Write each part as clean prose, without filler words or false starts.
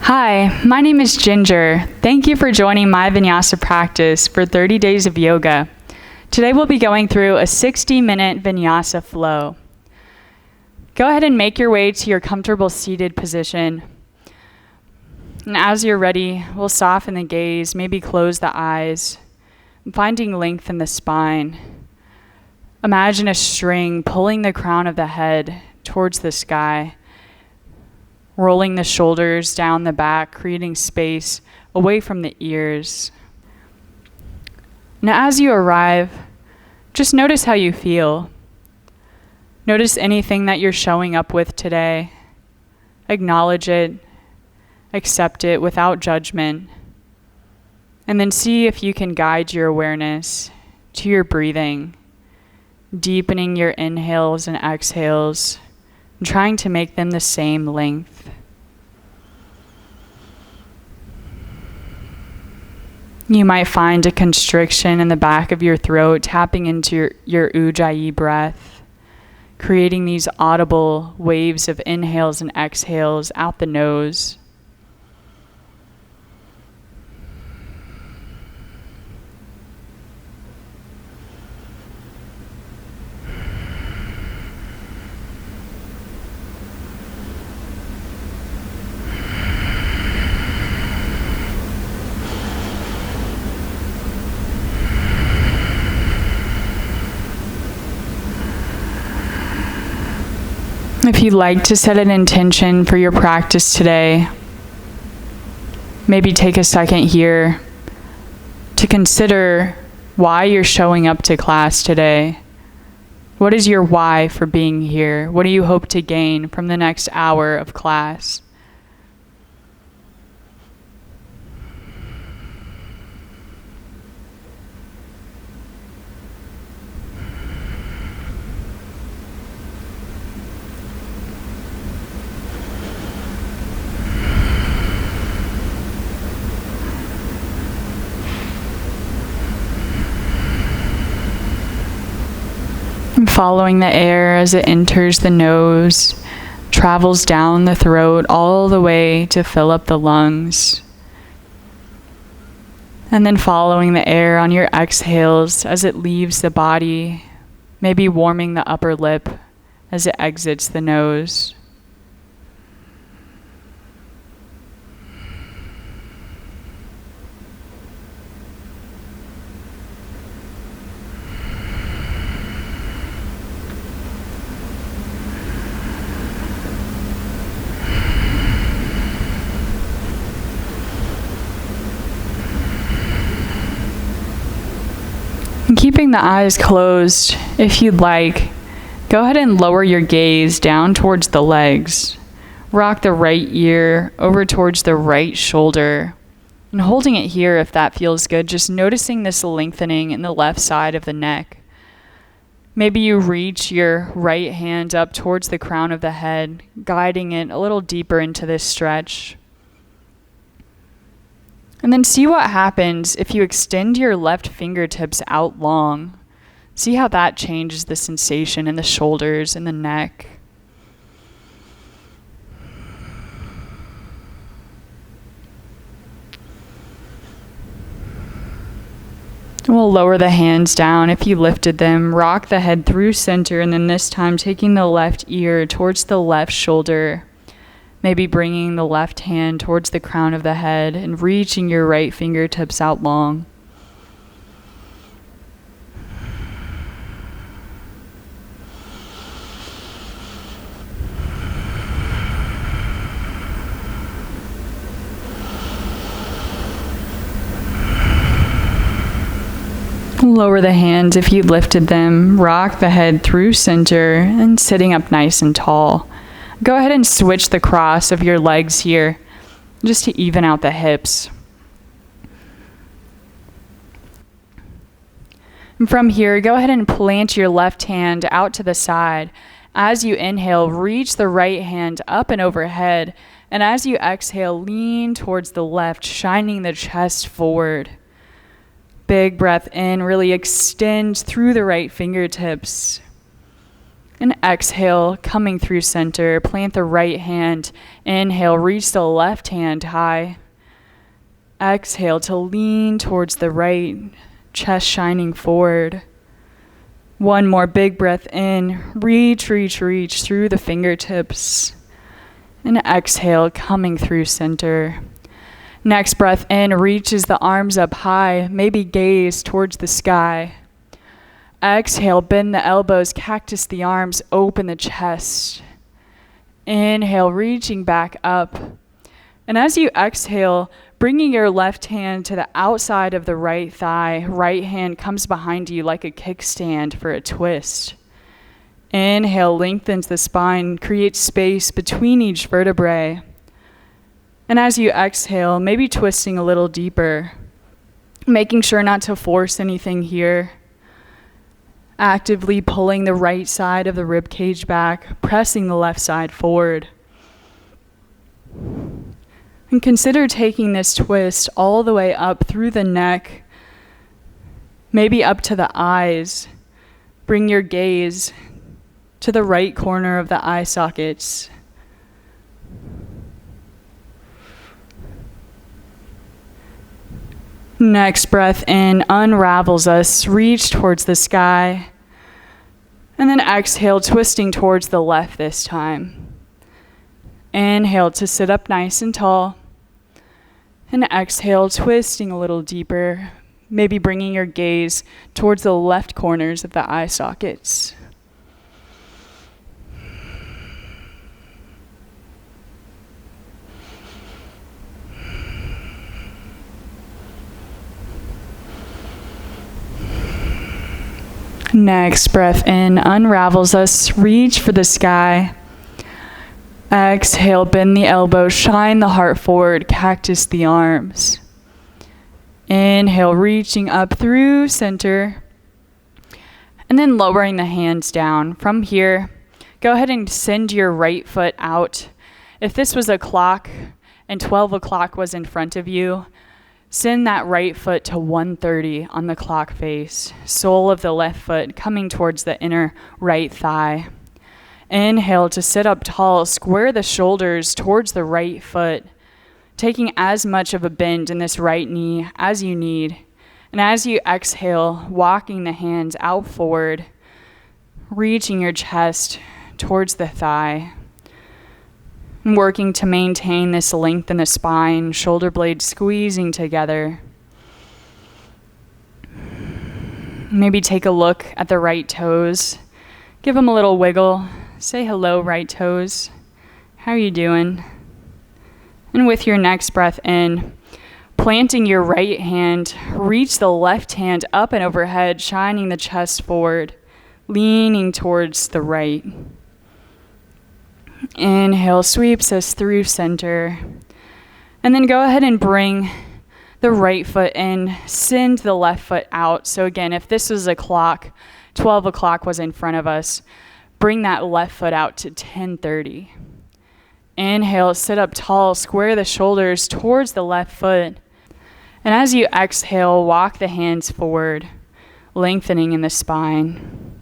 Hi, my name is Ginger. Thank you for joining My Vinyasa Practice for 30 days of yoga. Today we'll be going through a 60-minute vinyasa flow. Go ahead and make your way to your comfortable seated position. And as you're ready, we'll soften the gaze, maybe close the eyes, finding length in the spine. Imagine a string pulling the crown of the head towards the sky, rolling the shoulders down the back, creating space away from the ears. Now, as you arrive, just notice how you feel. Notice anything that you're showing up with today. Acknowledge it, accept it without judgment, and then see if you can guide your awareness to your breathing, deepening your inhales and exhales, and trying to make them the same length. You might find a constriction in the back of your throat, tapping into your Ujjayi breath, creating these audible waves of inhales and exhales out the nose. If you'd like to set an intention for your practice today, maybe take a second here to consider why you're showing up to class today. What is your why for being here? What do you hope to gain from the next hour of class? Following the air as it enters the nose, travels down the throat all the way to fill up the lungs. And then following the air on your exhales as it leaves the body, maybe warming the upper lip as it exits the nose. Keeping the eyes closed, if you'd like, go ahead and lower your gaze down towards the legs. Rock the right ear over towards the right shoulder. And holding it here if that feels good, just noticing this lengthening in the left side of the neck. Maybe you reach your right hand up towards the crown of the head, guiding it a little deeper into this stretch. And then see what happens if you extend your left fingertips out long. See how that changes the sensation in the shoulders and the neck. And we'll lower the hands down if you lifted them. Rock the head through center, and then this time taking the left ear towards the left shoulder. Maybe bringing the left hand towards the crown of the head and reaching your right fingertips out long. Lower the hands if you lifted them. Rock the head through center and sitting up nice and tall. Go ahead and switch the cross of your legs here, just to even out the hips. And from here, go ahead and plant your left hand out to the side. As you inhale, reach the right hand up and overhead. And as you exhale, lean towards the left, shining the chest forward. Big breath in, really extend through the right fingertips. And exhale, coming through center. Plant the right hand. Inhale, reach the left hand high. Exhale to lean towards the right, chest shining forward. One more big breath in. Reach, reach, reach through the fingertips. And exhale, coming through center. Next breath in, reaches the arms up high, maybe gaze towards the sky. Exhale, bend the elbows, cactus the arms, open the chest. Inhale, reaching back up. And as you exhale, bringing your left hand to the outside of the right thigh, right hand comes behind you like a kickstand for a twist. Inhale, lengthens the spine, creates space between each vertebrae. And as you exhale, maybe twisting a little deeper, making sure not to force anything here. Actively pulling the right side of the rib cage back, pressing the left side forward. And consider taking this twist all the way up through the neck, maybe up to the eyes. Bring your gaze to the right corner of the eye sockets. Next breath in unravels us, reach towards the sky. And then exhale, twisting towards the left this time. Inhale to sit up nice and tall. And exhale, twisting a little deeper, maybe bringing your gaze towards the left corners of the eye sockets. Next breath in unravels us, reach for the sky. Exhale, bend the elbows, shine the heart forward, cactus the arms. Inhale, reaching up through center. And then lowering the hands down. From here, go ahead and send your right foot out. If this was a clock and 12 o'clock was in front of you, send that right foot to 1:30 on the clock face. Sole of the left foot coming towards the inner right thigh. Inhale to sit up tall, square the shoulders towards the right foot, taking as much of a bend in this right knee as you need. And as you exhale, walking the hands out forward, reaching your chest towards the thigh. And working to maintain this length in the spine, shoulder blades squeezing together. Maybe take a look at the right toes. Give them a little wiggle. Say hello, right toes. How are you doing? And with your next breath in, planting your right hand, reach the left hand up and overhead, shining the chest forward, leaning towards the right. Inhale, sweeps us through center. And then go ahead and bring the right foot in, send the left foot out. So again, if this was a clock, 12 o'clock was in front of us, bring that left foot out to 10:30. Inhale, sit up tall, square the shoulders towards the left foot. And as you exhale, walk the hands forward, lengthening in the spine.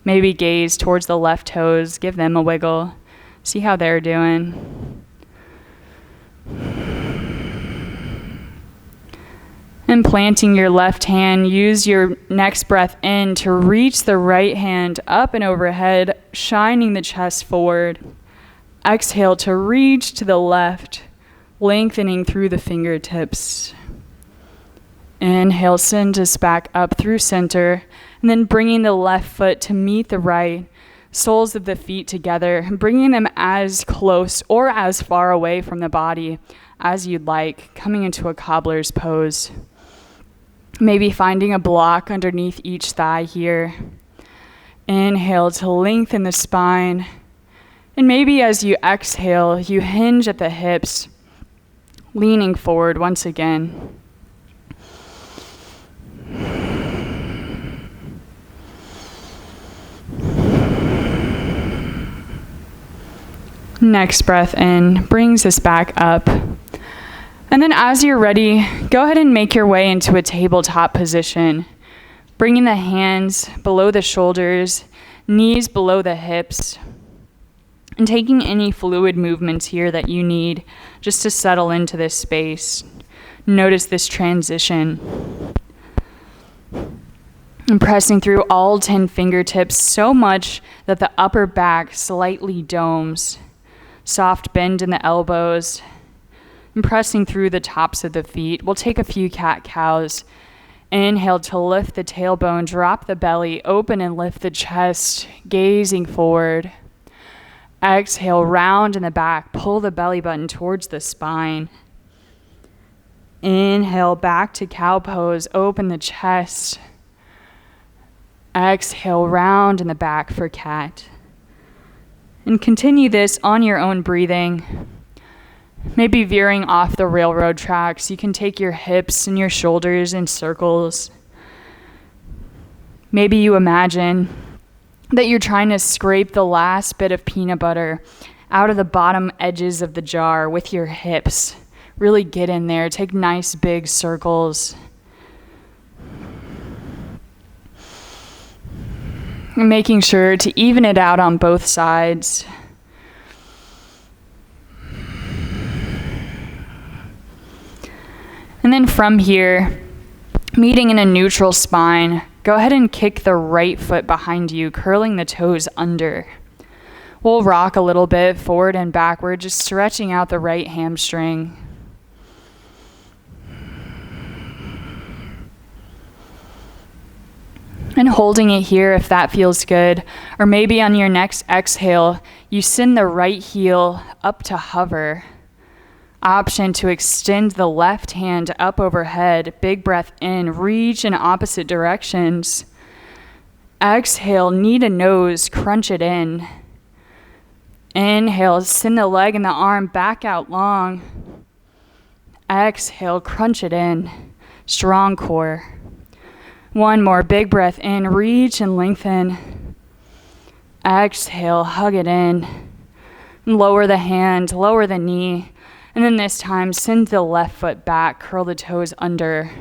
Maybe gaze towards the left toes, give them a wiggle. See how they're doing. And planting your left hand, use your next breath in to reach the right hand up and overhead, shining the chest forward. Exhale to reach to the left, lengthening through the fingertips. Inhale, send us back up through center, and then bringing the left foot to meet the right, soles of the feet together, bringing them as close or as far away from the body as you'd like, coming into a cobbler's pose. Maybe finding a block underneath each thigh here. Inhale to lengthen the spine. And maybe as you exhale, you hinge at the hips, leaning forward once again. Next breath in brings us back up. And then as you're ready, go ahead and make your way into a tabletop position, bringing the hands below the shoulders, knees below the hips, and taking any fluid movements here that you need just to settle into this space. Notice this transition. And pressing through all 10 fingertips so much that the upper back slightly domes. Soft bend in the elbows. And pressing through the tops of the feet. We'll take a few cat-cows. Inhale to lift the tailbone, drop the belly, open and lift the chest, gazing forward. Exhale, round in the back, pull the belly button towards the spine. Inhale, back to cow pose, open the chest. Exhale, round in the back for cat. And continue this on your own breathing. Maybe veering off the railroad tracks, you can take your hips and your shoulders in circles. Maybe you imagine that you're trying to scrape the last bit of peanut butter out of the bottom edges of the jar with your hips. Really get in there, take nice big circles. And making sure to even it out on both sides. And then from here, meeting in a neutral spine, go ahead and kick the right foot behind you, curling the toes under. We'll rock a little bit forward and backward, just stretching out the right hamstring. And holding it here if that feels good. Or maybe on your next exhale, you send the right heel up to hover. Option to extend the left hand up overhead. Big breath in, reach in opposite directions. Exhale, knee to nose, crunch it in. Inhale, send the leg and the arm back out long. Exhale, crunch it in. Strong core. One more, big breath in, reach and lengthen. Exhale, hug it in. Lower the hand, lower the knee. And then this time, send the left foot back, curl the toes under.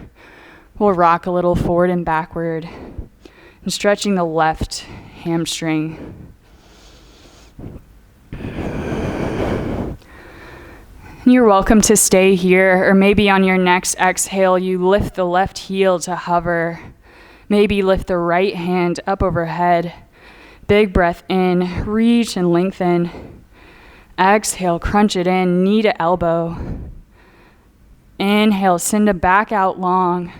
We'll rock a little forward and backward. And stretching the left hamstring. And you're welcome to stay here, or maybe on your next exhale, you lift the left heel to hover. Maybe lift the right hand up overhead. Big breath in, reach and lengthen. Exhale, crunch it in, knee to elbow. Inhale, send it back out long.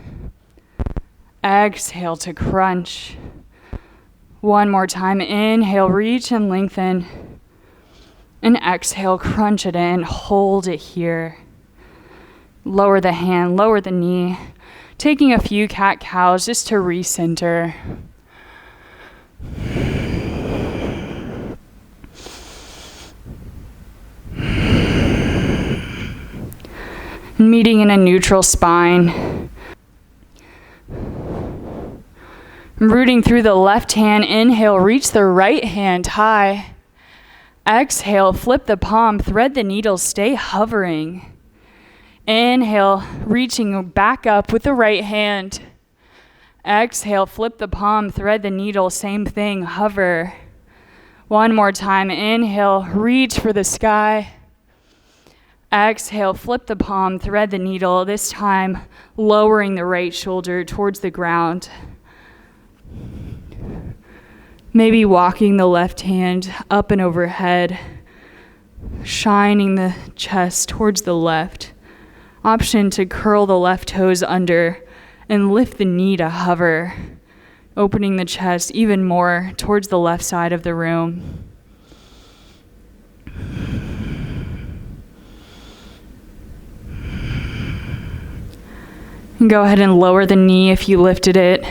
Exhale to crunch. One more time, inhale, reach and lengthen. And exhale, crunch it in, hold it here. Lower the hand, lower the knee. Taking a few cat-cows just to recenter. Meeting in a neutral spine. Rooting through the left hand, inhale, reach the right hand high. Exhale, flip the palm, thread the needle, stay hovering. Inhale, reaching back up with the right hand. Exhale, flip the palm, thread the needle, same thing, hover. One more time, inhale, reach for the sky. Exhale, flip the palm, thread the needle, this time lowering the right shoulder towards the ground. Maybe walking the left hand up and overhead, shining the chest towards the left. Option to curl the left toes under and lift the knee to hover, opening the chest even more towards the left side of the room. And go ahead and lower the knee if you lifted it.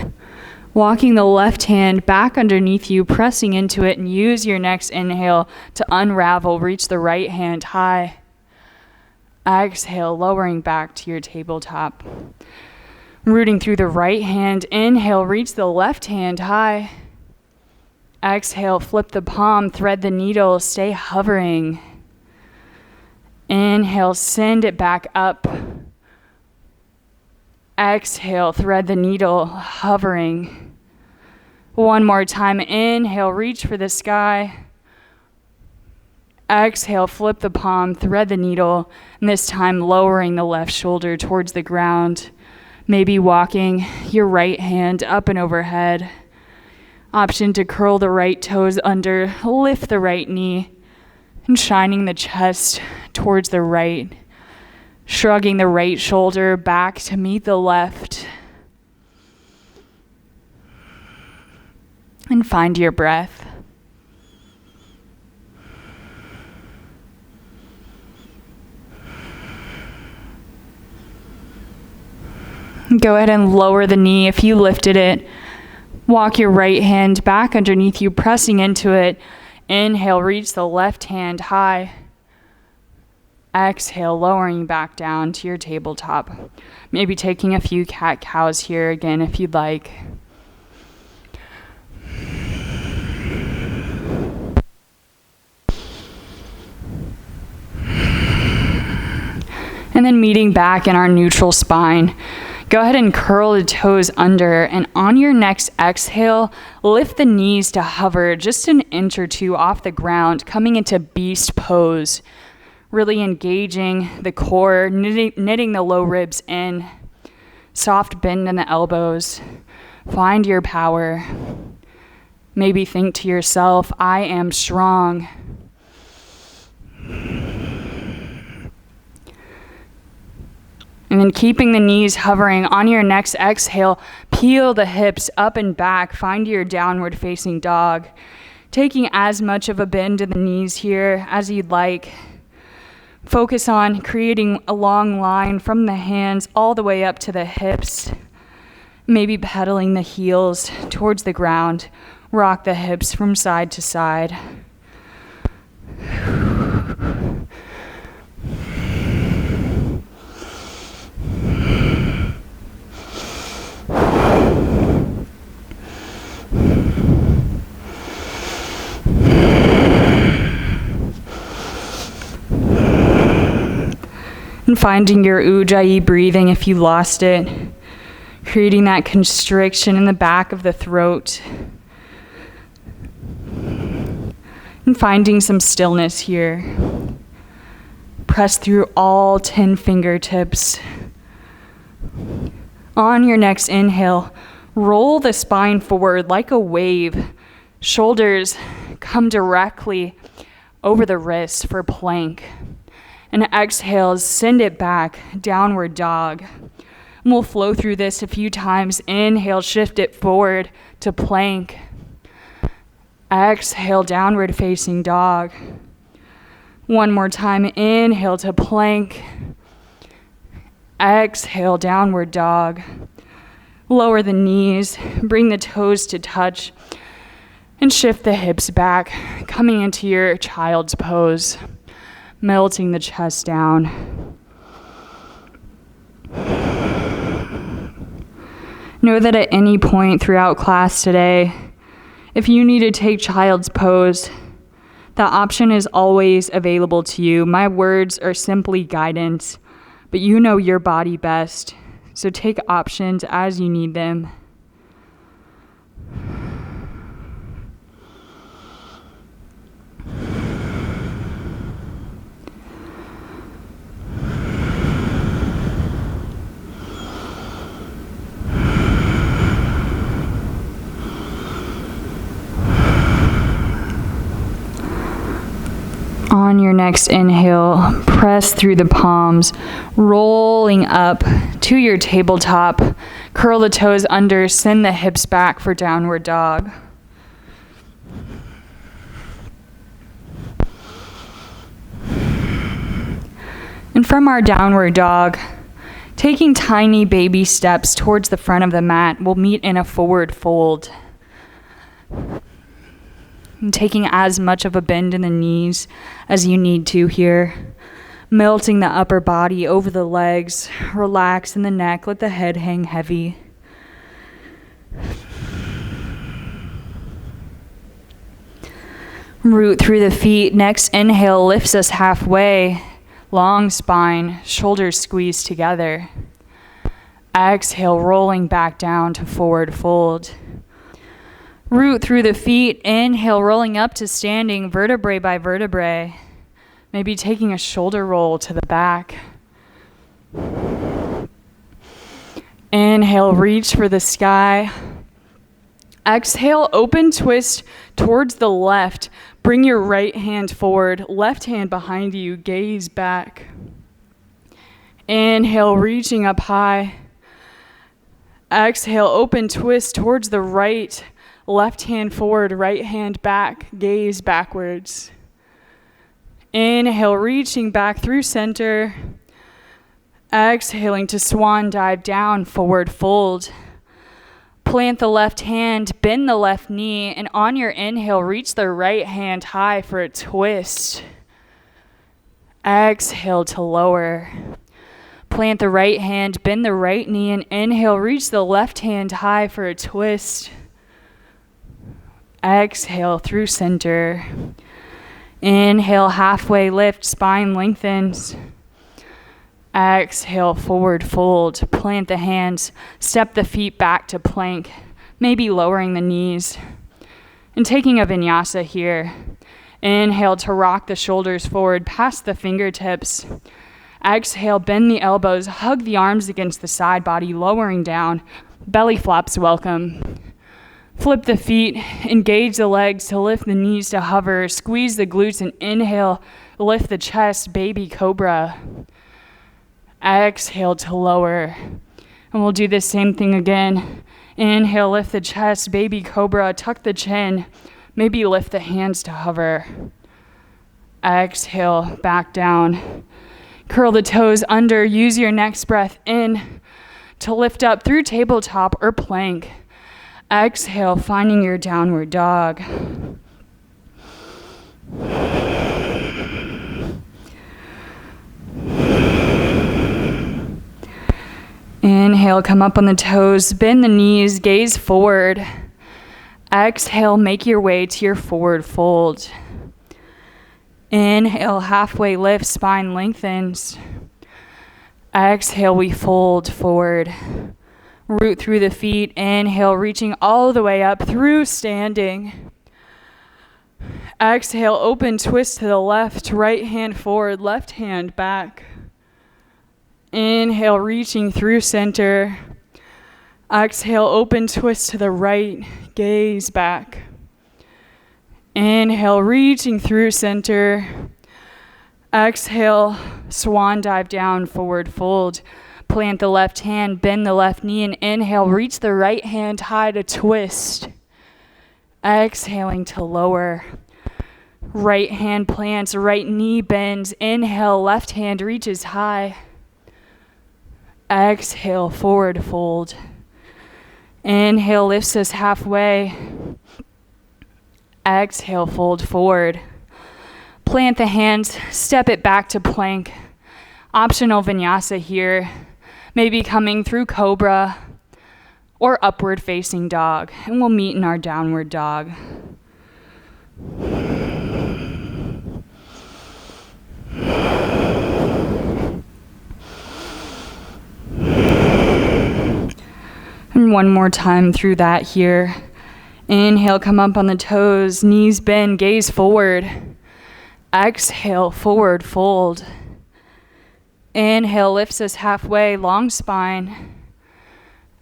Walking the left hand back underneath you, pressing into it, and use your next inhale to unravel. Reach the right hand high. Exhale, lowering back to your tabletop. Rooting through the right hand, inhale, reach the left hand high. Exhale, flip the palm, thread the needle, stay hovering. Inhale, send it back up. Exhale, thread the needle, hovering. One more time. Inhale, reach for the sky. Exhale, flip the palm, thread the needle, and this time lowering the left shoulder towards the ground. Maybe walking your right hand up and overhead. Option to curl the right toes under, lift the right knee, and shining the chest towards the right. Shrugging the right shoulder back to meet the left. And find your breath. Go ahead and lower the knee if you lifted it. Walk your right hand back underneath you, pressing into it. Inhale, reach the left hand high. Exhale, lowering back down to your tabletop. Maybe taking a few cat-cows here again if you'd like. And then meeting back in our neutral spine. Go ahead and curl the toes under, and on your next exhale, lift the knees to hover just an inch or two off the ground, coming into beast pose. Really engaging the core, knitting the low ribs in. Soft bend in the elbows. Find your power. Maybe think to yourself, I am strong. And then keeping the knees hovering, on your next exhale, peel the hips up and back. Find your downward facing dog. Taking as much of a bend in the knees here as you'd like. Focus on creating a long line from the hands all the way up to the hips. Maybe pedaling the heels towards the ground. Rock the hips from side to side. And finding your ujjayi breathing if you lost it. Creating that constriction in the back of the throat. And finding some stillness here. Press through all 10 fingertips. On your next inhale, roll the spine forward like a wave. Shoulders come directly over the wrists for plank. And exhale, send it back, downward dog. And we'll flow through this a few times. Inhale, shift it forward to plank. Exhale, downward facing dog. One more time, inhale to plank. Exhale, downward dog. Lower the knees, bring the toes to touch, and shift the hips back, coming into your child's pose. Melting the chest down. Know that at any point throughout class today, if you need to take child's pose, that option is always available to you. My words are simply guidance, but you know your body best, so take options as you need them. On your next inhale, press through the palms, rolling up to your tabletop. Curl the toes under, send the hips back for downward dog. And from our downward dog, taking tiny baby steps towards the front of the mat, we'll meet in a forward fold. And taking as much of a bend in the knees as you need to here. Melting the upper body over the legs. Relax in the neck, let the head hang heavy. Root through the feet. Next inhale lifts us halfway. Long spine, shoulders squeeze together. Exhale, rolling back down to forward fold. Root through the feet. Inhale, rolling up to standing, vertebrae by vertebrae. Maybe taking a shoulder roll to the back. Inhale, reach for the sky. Exhale, open twist towards the left. Bring your right hand forward, left hand behind you, gaze back. Inhale, reaching up high. Exhale, open twist towards the right, left hand forward, right hand back, gaze backwards. Inhale, reaching back through center. Exhaling to swan dive down, forward fold. Plant the left hand, bend the left knee, and on your inhale, reach the right hand high for a twist. Exhale to lower. Plant the right hand, bend the right knee, and inhale, reach the left hand high for a twist. Exhale through center. Inhale, halfway lift, spine lengthens. Exhale, forward fold. Plant the hands, step the feet back to plank, maybe lowering the knees. And taking a vinyasa here. Inhale to rock the shoulders forward, past the fingertips. Exhale, bend the elbows, hug the arms against the side body, lowering down. Belly flops welcome. Flip the feet, engage the legs to lift the knees to hover. Squeeze the glutes and inhale, lift the chest, baby cobra. Exhale to lower. And we'll do the same thing again. Inhale, lift the chest, baby cobra, tuck the chin. Maybe lift the hands to hover. Exhale, back down. Curl the toes under. Use your next breath in to lift up through tabletop or plank. Exhale, finding your downward dog. Inhale, come up on the toes, bend the knees, gaze forward. Exhale, make your way to your forward fold. Inhale, halfway lift, spine lengthens. Exhale, we fold forward. Root through the feet. Inhale, reaching all the way up through standing. Exhale, open twist to the left, right hand forward, left hand back. Inhale, reaching through center. Exhale, open twist to the right, gaze back. Inhale, reaching through center. Exhale, swan dive down, forward fold. Plant the left hand, bend the left knee, and inhale, reach the right hand high to twist. Exhaling to lower. Right hand plants, right knee bends. Inhale, left hand reaches high. Exhale, forward fold. Inhale, lifts us halfway. Exhale, fold forward. Plant the hands, step it back to plank. Optional vinyasa here. Maybe coming through Cobra or upward facing dog. And we'll meet in our downward dog. And one more time through that here. Inhale, come up on the toes, knees bend, gaze forward. Exhale, forward fold. Inhale, lifts us halfway, long spine.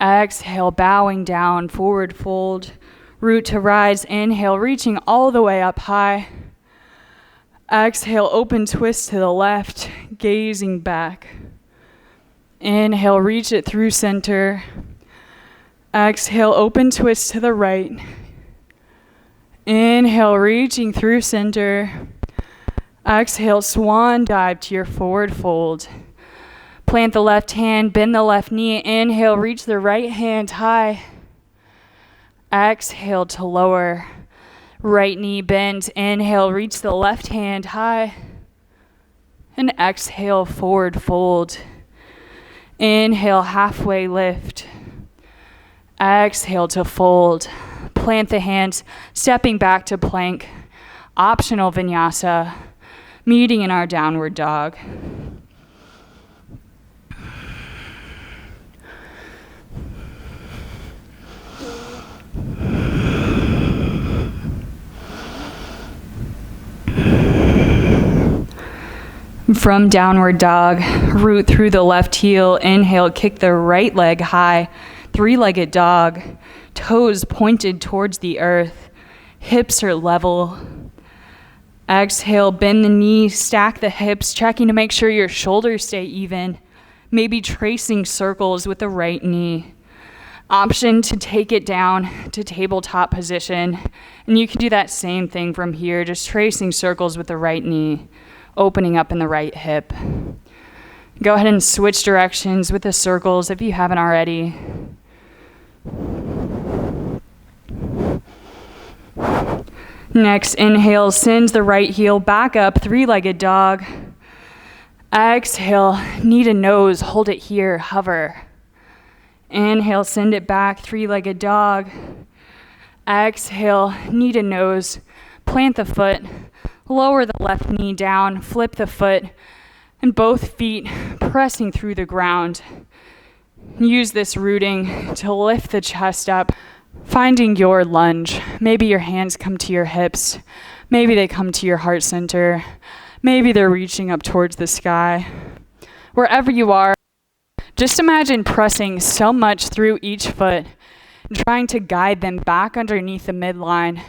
Exhale, bowing down, forward fold. Root to rise, inhale, reaching all the way up high. Exhale, open twist to the left, gazing back. Inhale, reach it through center. Exhale, open twist to the right. Inhale, reaching through center. Exhale, swan dive to your forward fold. Plant the left hand, bend the left knee. Inhale, reach the right hand high. Exhale to lower. Right knee bends. Inhale, reach the left hand high. And exhale, forward fold. Inhale, halfway lift. Exhale to fold. Plant the hands, stepping back to plank. Optional vinyasa. Meeting in our downward dog. From downward dog, root through the left heel. Inhale, kick the right leg high. Three-legged dog, toes pointed towards the earth. Hips are level. Exhale, bend the knees, stack the hips, checking to make sure your shoulders stay even. Maybe tracing circles with the right knee. Option to take it down to tabletop position. And you can do that same thing from here, just tracing circles with the right knee, opening up in the right hip. Go ahead and switch directions with the circles if you haven't already. Next, inhale, sends the right heel back up, three-legged dog. Exhale, knee to nose, hold it here, hover. Inhale, send it back, three-legged dog. Exhale, knee to nose, plant the foot, lower the left knee down, flip the foot, and both feet pressing through the ground. Use this rooting to lift the chest up, finding your lunge. Maybe your hands come to your hips. Maybe they come to your heart center. Maybe they're reaching up towards the sky. Wherever you are, just imagine pressing so much through each foot, trying to guide them back underneath the midline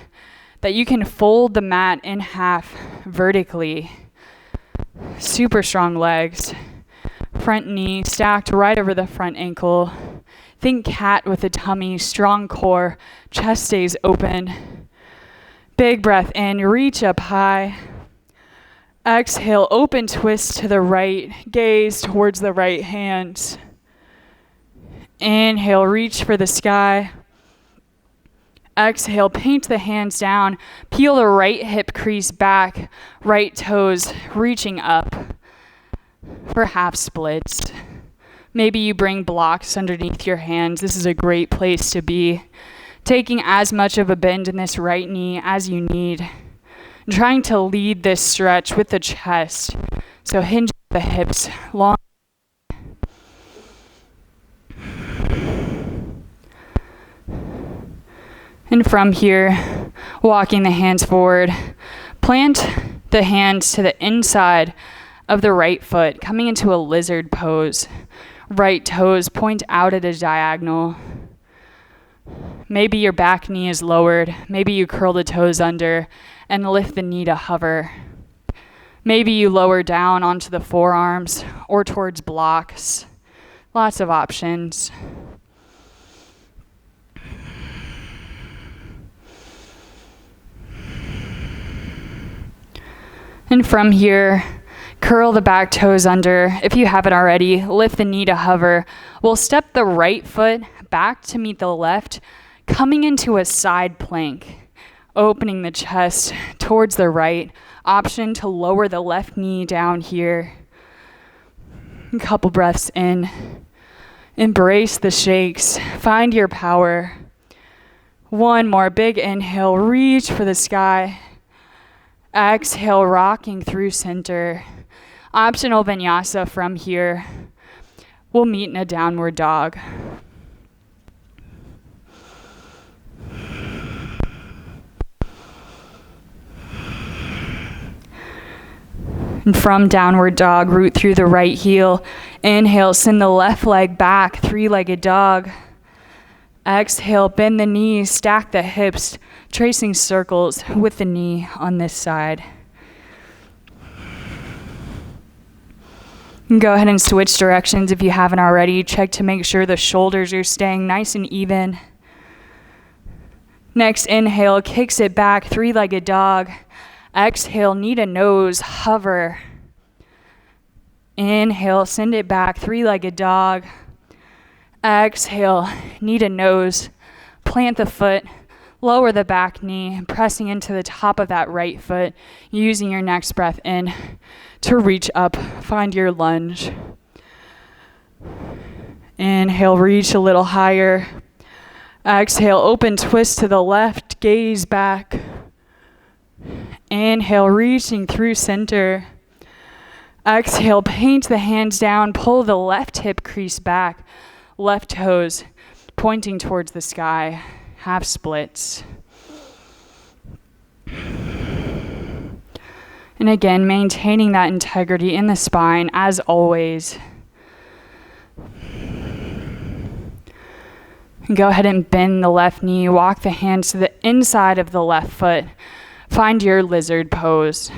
that you can fold the mat in half vertically. Super strong legs. Front knee stacked right over the front ankle. Think cat with a tummy, strong core, chest stays open. Big breath in, reach up high. Exhale, open twist to the right, gaze towards the right hand. Inhale, reach for the sky. Exhale, paint the hands down, peel the right hip crease back, right toes reaching up for half splits. Maybe you bring blocks underneath your hands. This is a great place to be. Taking as much of a bend in this right knee as you need. Trying to lead this stretch with the chest. So hinge the hips long. And from here, walking the hands forward, plant the hands to the inside of the right foot, coming into a lizard pose. Right toes point out at a diagonal. Maybe your back knee is lowered. Maybe you curl the toes under and lift the knee to hover. Maybe you lower down onto the forearms or towards blocks. Lots of options. And from here, curl the back toes under. If you haven't already, lift the knee to hover. We'll step the right foot back to meet the left, coming into a side plank, opening the chest towards the right. Option to lower the left knee down here. A couple breaths in. Embrace the shakes. Find your power. One more big inhale. Reach for the sky. Exhale, rocking through center. Optional vinyasa from here. We'll meet in a downward dog. And from downward dog, root through the right heel. Inhale, send the left leg back, three-legged dog. Exhale, bend the knees, stack the hips, tracing circles with the knee on this side. Go ahead and switch directions if you haven't already. Check to make sure the shoulders are staying nice and even. Next inhale, kicks it back, three-legged dog. Exhale, knee to nose, hover. Inhale, send it back, three-legged dog. Exhale, knee to nose, plant the foot, lower the back knee, pressing into the top of that right foot, using your next breath in to reach up, find your lunge. Inhale, reach a little higher. Exhale, open twist to the left, gaze back. Inhale, reaching through center. Exhale, paint the hands down, pull the left hip crease back. Left toes pointing towards the sky, half splits. And again, maintaining that integrity in the spine as always. And go ahead and bend the left knee, walk the hands to the inside of the left foot. Find your lizard pose.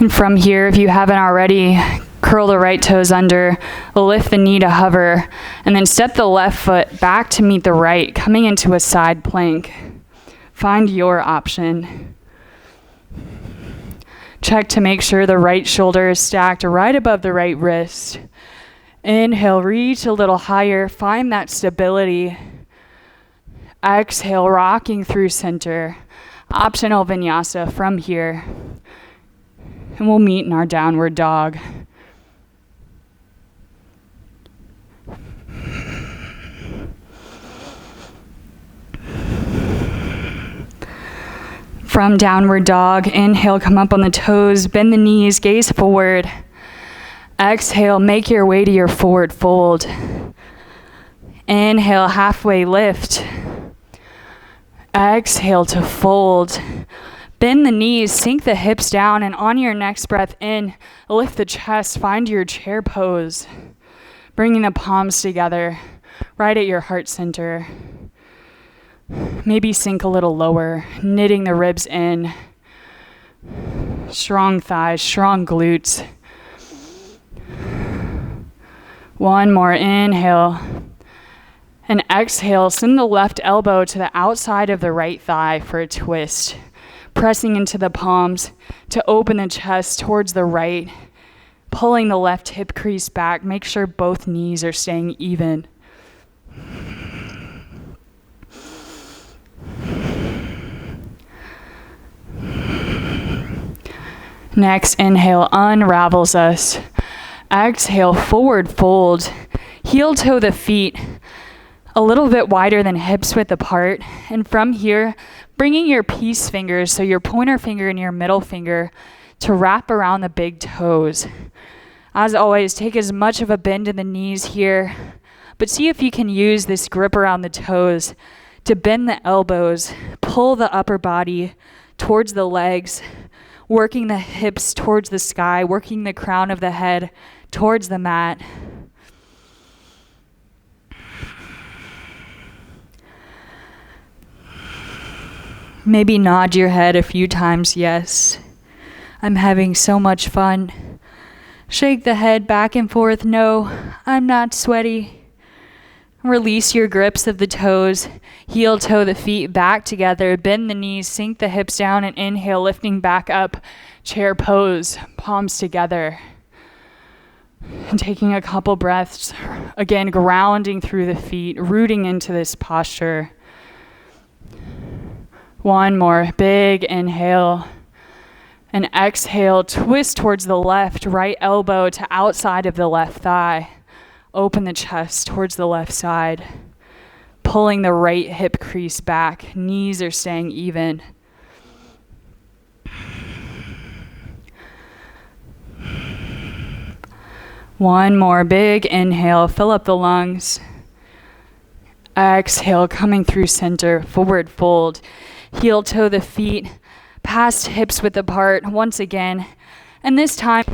And from here, if you haven't already, curl the right toes under, lift the knee to hover, and then step the left foot back to meet the right, coming into a side plank. Find your option. Check to make sure the right shoulder is stacked right above the right wrist. Inhale, reach a little higher, find that stability. Exhale, rocking through center. Optional vinyasa from here. And we'll meet in our downward dog. From downward dog, inhale, come up on the toes, bend the knees, gaze forward. Exhale, make your way to your forward fold. Inhale, halfway lift. Exhale to fold. Bend the knees, sink the hips down, and on your next breath in, lift the chest, find your chair pose. Bringing the palms together, right at your heart center. Maybe sink a little lower, knitting the ribs in. Strong thighs, strong glutes. One more inhale. And exhale, send the left elbow to the outside of the right thigh for a twist. Pressing into the palms to open the chest towards the right. Pulling the left hip crease back. Make sure both knees are staying even. Next, inhale, unravels us. Exhale, forward fold. Heel toe the feet a little bit wider than hips width apart. And from here, bringing your peace fingers, so your pointer finger and your middle finger, to wrap around the big toes. As always, take as much of a bend in the knees here, but see if you can use this grip around the toes to bend the elbows, pull the upper body towards the legs, working the hips towards the sky, working the crown of the head towards the mat. Maybe nod your head a few times, yes. I'm having so much fun. Shake the head back and forth, no, I'm not sweaty. Release your grips of the toes. Heel toe the feet back together. Bend the knees, sink the hips down, and inhale, lifting back up. Chair pose, palms together. And taking a couple breaths, again, grounding through the feet, rooting into this posture. One more big inhale. And exhale, twist towards the left, right elbow to outside of the left thigh. Open the chest towards the left side. Pulling the right hip crease back. Knees are staying even. One more big inhale, fill up the lungs. Exhale, coming through center, forward fold. Heel toe the feet, past hips width apart once again. And this time,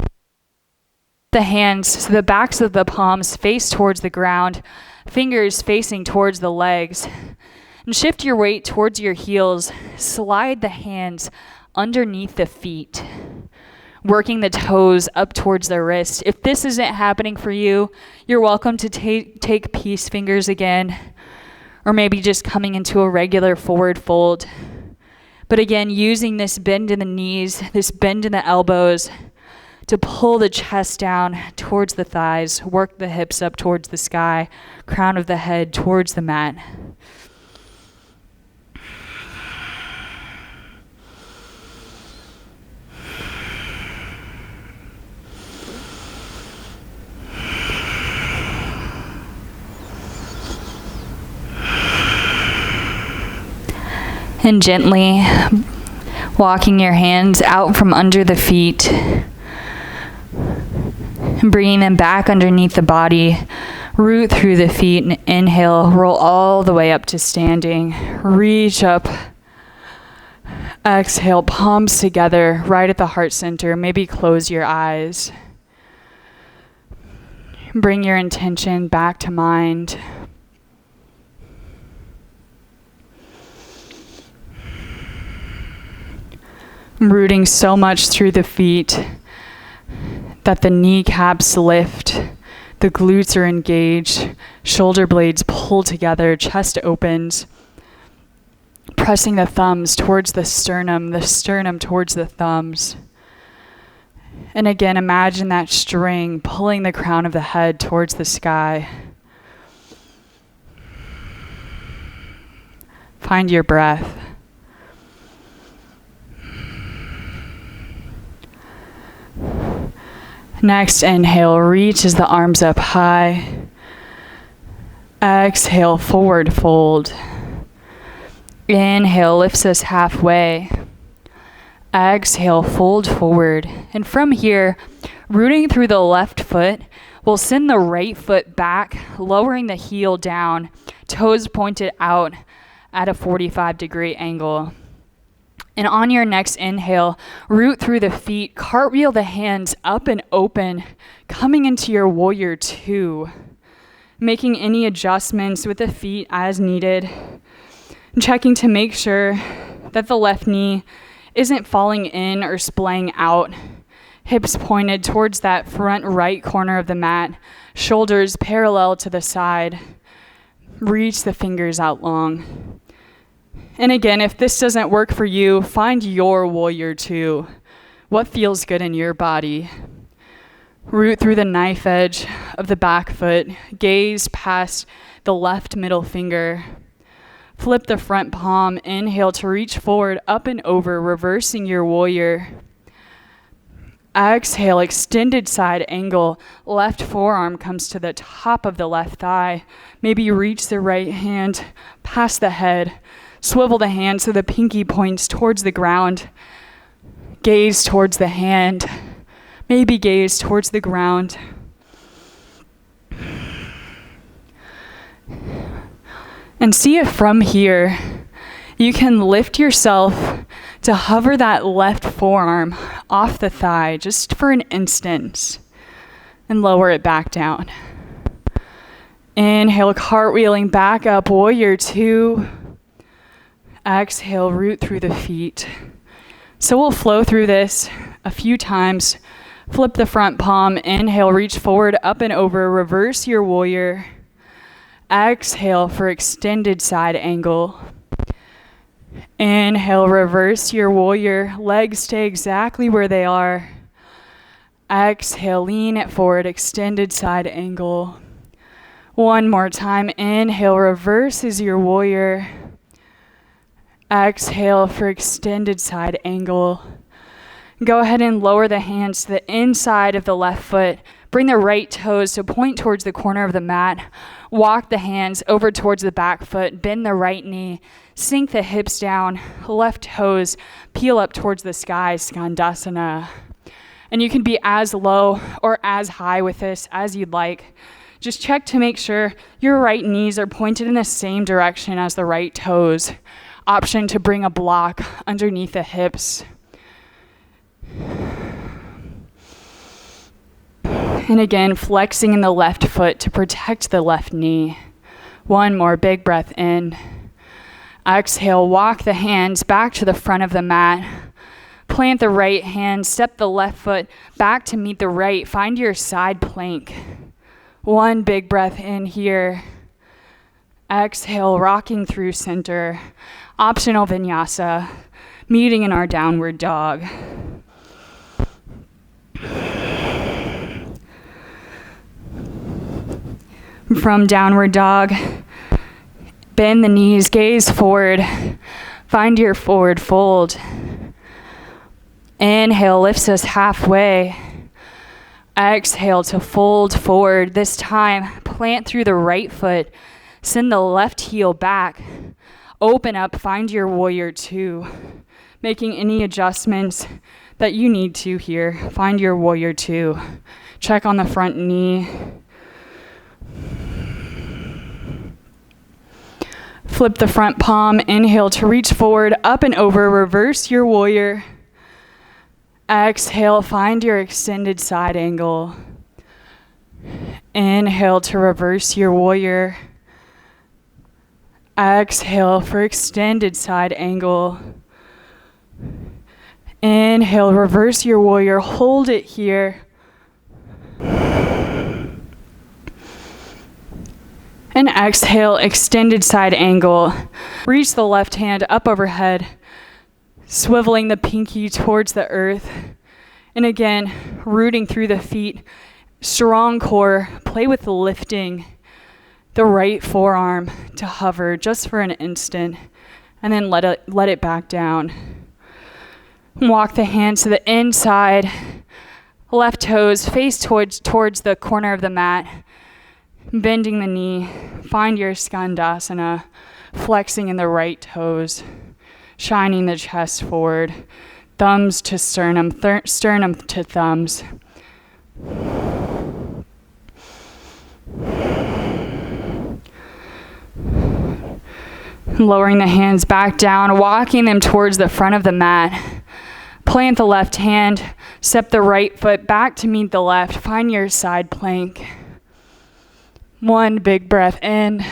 the hands, so the backs of the palms face towards the ground, fingers facing towards the legs. And shift your weight towards your heels. Slide the hands underneath the feet, working the toes up towards the wrist. If this isn't happening for you, you're welcome to take peace fingers again, or maybe just coming into a regular forward fold. But again, using this bend in the knees, this bend in the elbows, to pull the chest down towards the thighs, work the hips up towards the sky, crown of the head towards the mat. And gently Walking your hands out from under the feet. And bringing them back underneath the body. Root through the feet and inhale, roll all the way up to standing. Reach up. Exhale, palms together, right at the heart center. Maybe close your eyes. Bring your intention back to mind. Rooting so much through the feet that the kneecaps lift. The glutes are engaged, shoulder blades pull together, chest opens, pressing the thumbs towards the sternum towards the thumbs. And again, imagine that string pulling the crown of the head towards the sky. Find your breath. Next, inhale, reaches the arms up high. Exhale, forward fold. Inhale, lifts us halfway. Exhale, fold forward. And from here, rooting through the left foot, we'll send the right foot back, lowering the heel down, toes pointed out at a 45-degree angle. And on your next inhale, root through the feet, cartwheel the hands up and open, coming into your warrior two. Making any adjustments with the feet as needed. And checking to make sure that the left knee isn't falling in or splaying out. Hips pointed towards that front right corner of the mat. Shoulders parallel to the side. Reach the fingers out long. And again, if this doesn't work for you, find your warrior two. What feels good in your body? Root through the knife edge of the back foot. Gaze past the left middle finger. Flip the front palm. Inhale to reach forward, up and over, reversing your warrior. Exhale, extended side angle. Left forearm comes to the top of the left thigh. Maybe reach the right hand past the head. Swivel the hand so the pinky points towards the ground. Gaze towards the hand. Maybe gaze towards the ground. And see if from here you can lift yourself to hover that left forearm off the thigh just for an instant and lower it back down. Inhale, cartwheeling back up, warrior two. Exhale, root through the feet. So we'll flow through this a few times. Flip the front palm. Inhale, reach forward, up and over. Reverse your warrior. Exhale for extended side angle. Inhale, reverse your warrior. Legs stay exactly where they are. Exhale, lean it forward, extended side angle. One more time. Inhale, reverses your warrior. Exhale for extended side angle. Go ahead and lower the hands to the inside of the left foot. Bring the right toes to point towards the corner of the mat. Walk the hands over towards the back foot. Bend the right knee. Sink the hips down. Left toes peel up towards the sky, Skandasana. And you can be as low or as high with this as you'd like. Just check to make sure your right knees are pointed in the same direction as the right toes. Option to bring a block underneath the hips. And again, flexing in the left foot to protect the left knee. One more big breath in. Exhale, walk the hands back to the front of the mat. Plant the right hand, step the left foot back to meet the right. Find your side plank. One big breath in here. Exhale, rocking through center. Optional vinyasa, meeting in our downward dog. From downward dog, bend the knees, gaze forward. Find your forward fold. Inhale, lifts us halfway. Exhale to fold forward. This time, plant through the right foot. Send the left heel back. Open up, find your warrior two. making any adjustments that you need to here. Find your warrior two. Check on the front knee. Flip the front palm, inhale to reach forward, up and over, reverse your warrior. Exhale, find your extended side angle. Inhale to reverse your warrior. Exhale for extended side angle. Inhale, reverse your warrior, hold it here. And exhale, extended side angle. Reach the left hand up overhead, swiveling the pinky towards the earth. And again, rooting through the feet, strong core. Play with lifting the right forearm to hover just for an instant, and then let it back down. Walk the hands to the inside, left toes face towards the corner of the mat, bending the knee. Find your skandasana, flexing in the right toes, shining the chest forward, thumbs to sternum, sternum to thumbs. Lowering the hands back down, walking them towards the front of the mat. Plant the left hand, step the right foot back to meet the left. Find your side plank. One big breath in.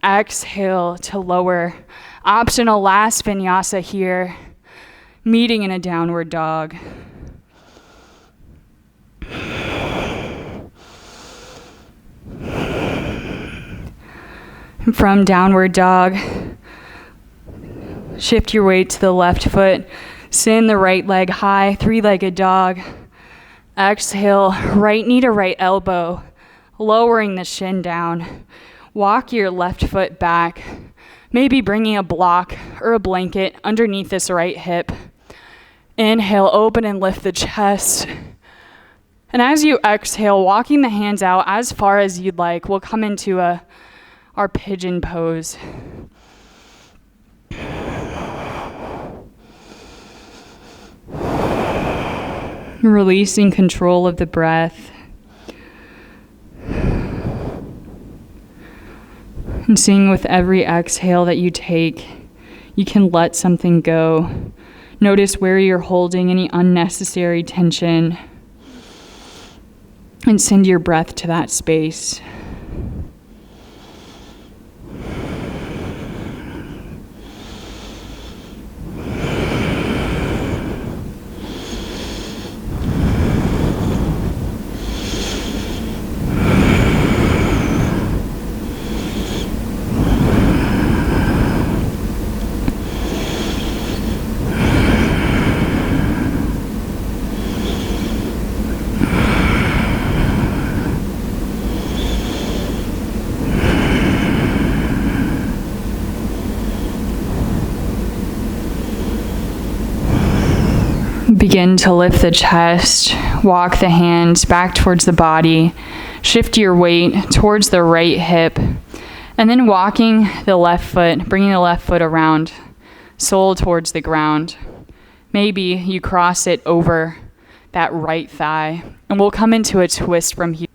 Exhale to lower. Optional last vinyasa here. Meeting in a downward dog. From downward dog, shift your weight to the left foot. Send the right leg high, three-legged dog. Exhale, right knee to right elbow, lowering the shin down. Walk your left foot back, maybe bringing a block or a blanket underneath this right hip. Inhale, open and lift the chest. And as you exhale, walking the hands out as far as you'd like, we'll come into our pigeon pose. Releasing control of the breath. And seeing with every exhale that you take, you can let something go. Notice where you're holding any unnecessary tension. And send your breath to that space. Begin to lift the chest, walk the hands back towards the body, shift your weight towards the right hip, and then walking the left foot, bringing the left foot around, sole towards the ground. Maybe you cross it over that right thigh, and we'll come into a twist from here.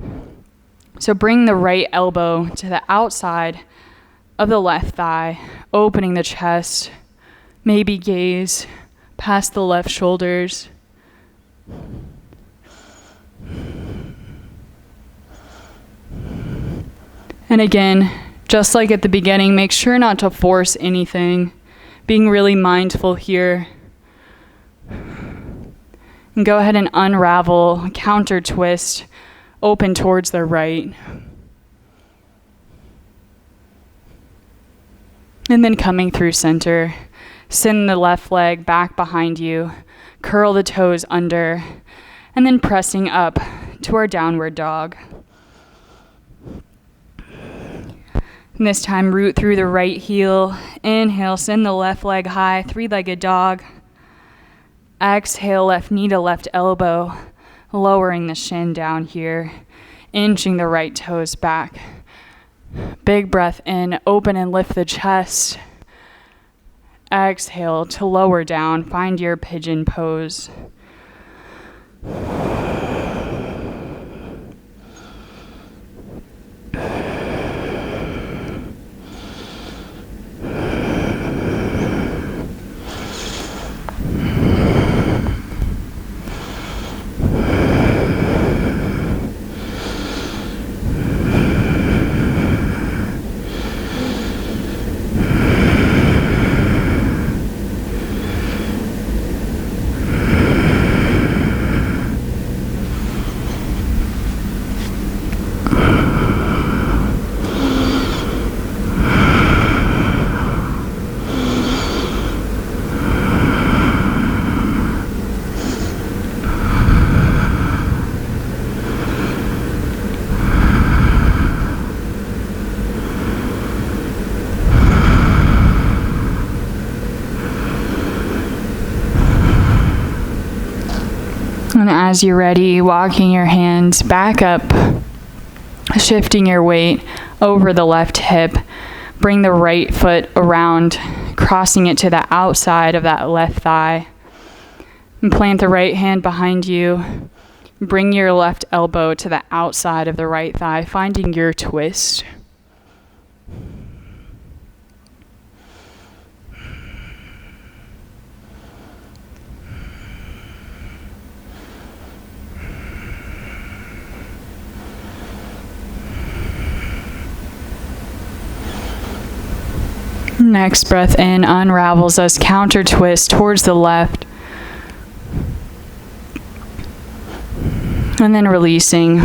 So bring the right elbow to the outside of the left thigh, opening the chest, maybe gaze past the left shoulders. And again, just like at the beginning, make sure not to force anything, being really mindful here. And go ahead and unravel, counter twist, open towards the right. And then coming through center. Send the left leg back behind you, curl the toes under, and then pressing up to our downward dog. And this time, root through the right heel. Inhale, send the left leg high, three-legged dog. Exhale, left knee to left elbow, lowering the shin down here, inching the right toes back. Big breath in, open and lift the chest. Exhale to lower down. Find your pigeon pose. And as you're ready, walking your hands back up, shifting your weight over the left hip. Bring the right foot around, crossing it to the outside of that left thigh. And plant the right hand behind you. Bring your left elbow to the outside of the right thigh, finding your twist. Next breath in unravels us, counter twist towards the left. And then releasing.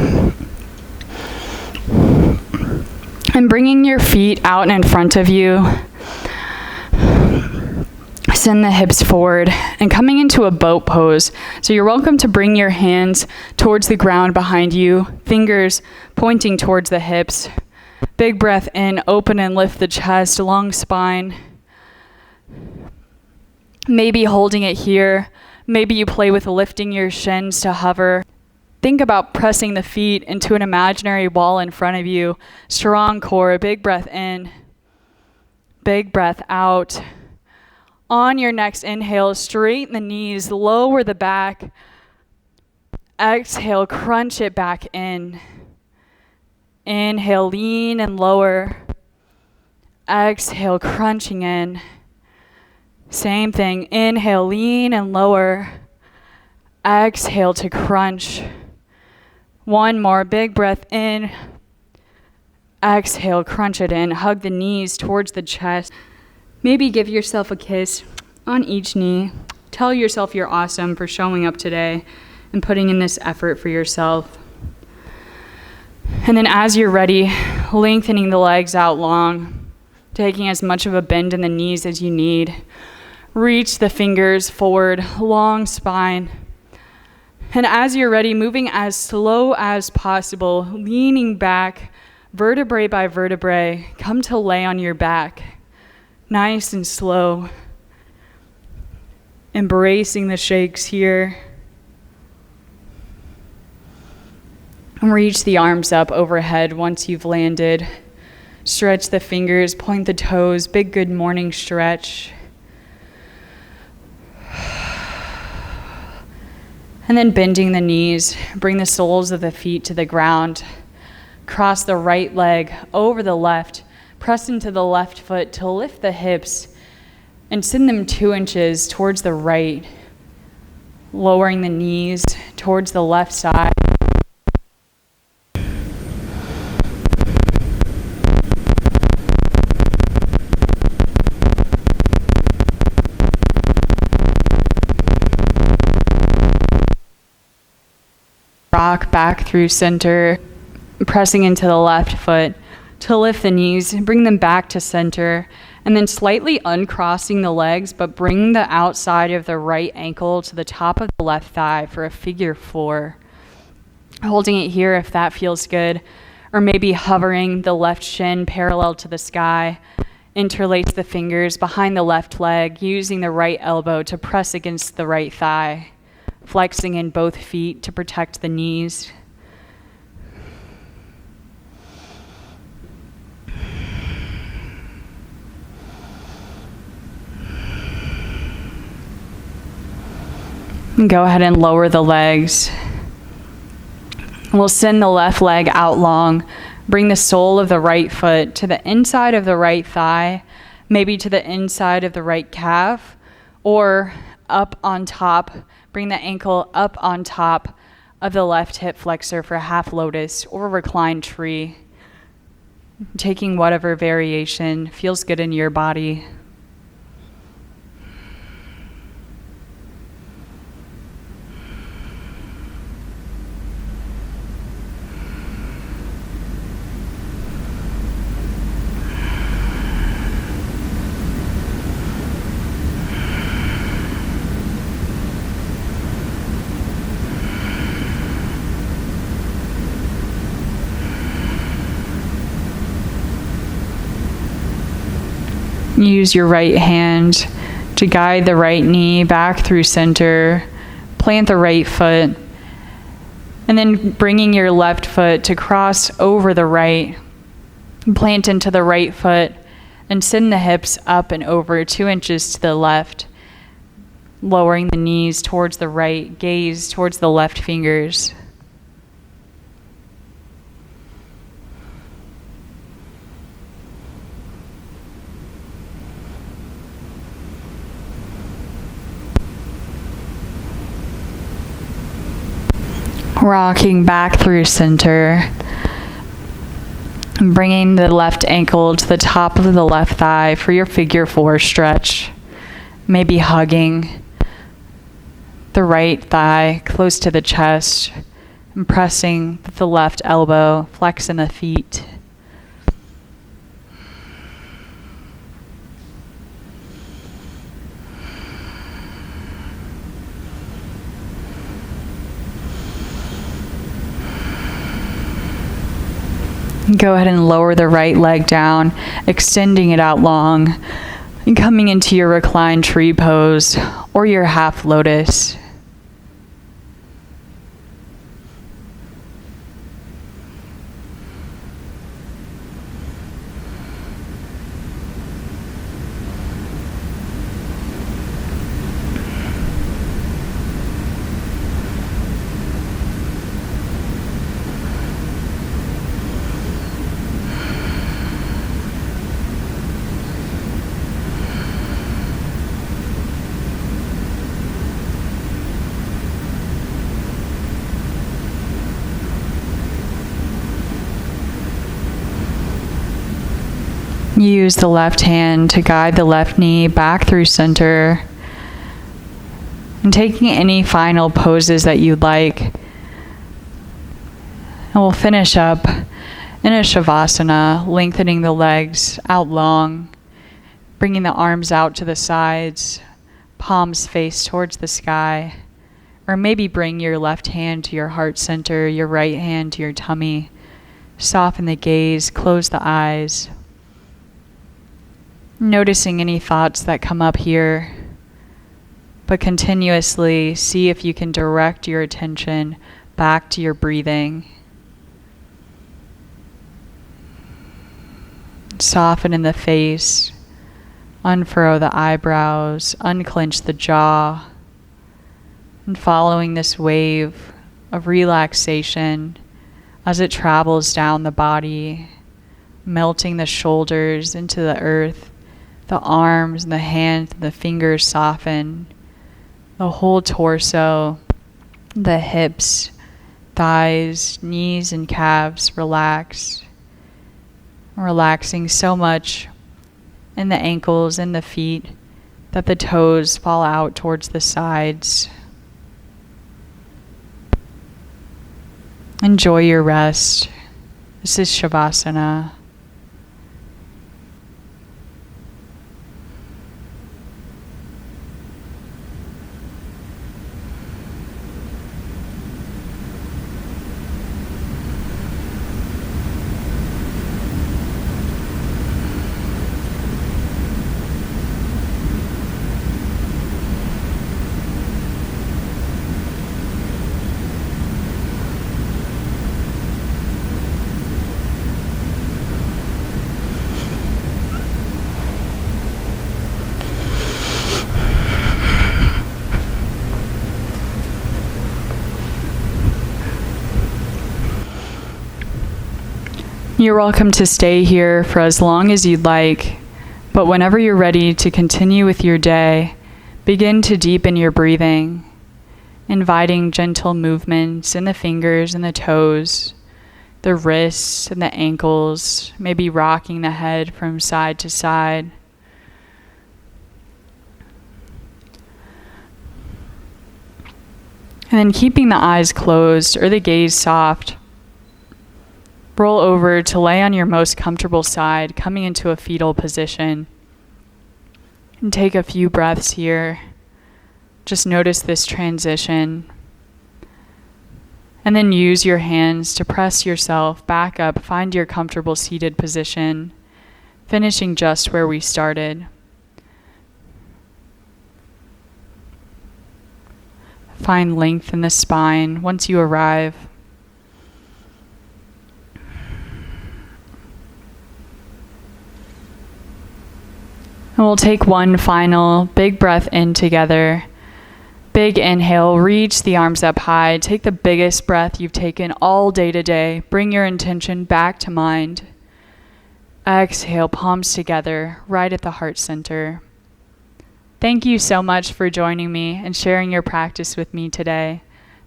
And bringing your feet out in front of you. Send the hips forward and coming into a boat pose. So you're welcome to bring your hands towards the ground behind you, fingers pointing towards the hips. Big breath in, open and lift the chest, long spine. Maybe holding it here. Maybe you play with lifting your shins to hover. Think about pressing the feet into an imaginary wall in front of you. Strong core, big breath in. Big breath out. On your next inhale, straighten the knees, lower the back. Exhale, crunch it back in. Inhale, lean and lower. Exhale, crunching in. Same thing. Inhale, lean and lower. Exhale to crunch. One more. Big breath in. Exhale, crunch it in. Hug the knees towards the chest. Maybe give yourself a kiss on each knee. Tell yourself you're awesome for showing up today and putting in this effort for yourself. And then as you're ready, lengthening the legs out long, taking as much of a bend in the knees as you need. Reach the fingers forward, long spine. And as you're ready, moving as slow as possible, leaning back, vertebrae by vertebrae, come to lay on your back. Nice and slow. Embracing the shakes here. Reach the arms up overhead once you've landed. Stretch the fingers, point the toes, big good morning stretch. And then bending the knees, bring the soles of the feet to the ground. Cross the right leg over the left, press into the left foot to lift the hips and send them 2 inches towards the right, lowering the knees towards the left side. Rock back through center, pressing into the left foot to lift the knees, bring them back to center, and then slightly uncrossing the legs, but bring the outside of the right ankle to the top of the left thigh for a figure 4. Holding it here if that feels good, or maybe hovering the left shin parallel to the sky. Interlace the fingers behind the left leg, using the right elbow to press against the right thigh. Flexing in both feet to protect the knees. And go ahead and lower the legs. We'll send the left leg out long. Bring the sole of the right foot to the inside of the right thigh, maybe to the inside of the right calf, or up on top. Bring the ankle up on top of the left hip flexor for half lotus or recline tree. Taking whatever variation feels good in your body. Use your right hand to guide the right knee back through center. Plant the right foot. And then bringing your left foot to cross over the right. Plant into the right foot and send the hips up and over 2 inches to the left. Lowering the knees towards the right. Gaze towards the left fingers. Rocking back through center, and bringing the left ankle to the top of the left thigh for your figure 4 stretch. Maybe hugging the right thigh close to the chest and pressing the left elbow, flexing the feet. Go ahead and lower the right leg down, extending it out long, and coming into your recline tree pose or your half lotus. Use the left hand to guide the left knee back through center. And taking any final poses that you'd like. And we'll finish up in a Savasana, lengthening the legs out long, bringing the arms out to the sides, palms face towards the sky. Or maybe bring your left hand to your heart center, your right hand to your tummy. Soften the gaze, close the eyes. Noticing any thoughts that come up here, but continuously see if you can direct your attention back to your breathing. Soften in the face, unfurrow the eyebrows, unclench the jaw, and following this wave of relaxation as it travels down the body, melting the shoulders into the earth. The arms and the hands and the fingers soften. The whole torso, the hips, thighs, knees, and calves relax. Relaxing so much in the ankles and the feet that the toes fall out towards the sides. Enjoy your rest. This is Savasana. You're welcome to stay here for as long as you'd like, but whenever you're ready to continue with your day, begin to deepen your breathing, inviting gentle movements in the fingers and the toes, the wrists and the ankles, maybe rocking the head from side to side. And then keeping the eyes closed or the gaze soft, roll over to lay on your most comfortable side, coming into a fetal position. And take a few breaths here. Just notice this transition. And then use your hands to press yourself back up, find your comfortable seated position, finishing just where we started. Find length in the spine once you arrive. And we'll take one final big breath in together. Big inhale, reach the arms up high. Take the biggest breath you've taken all day today. Bring your intention back to mind. Exhale, palms together, right at the heart center. Thank you so much for joining me and sharing your practice with me today.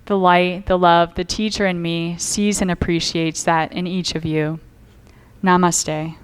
The light, the love, the teacher in me sees and appreciates that in each of you. Namaste.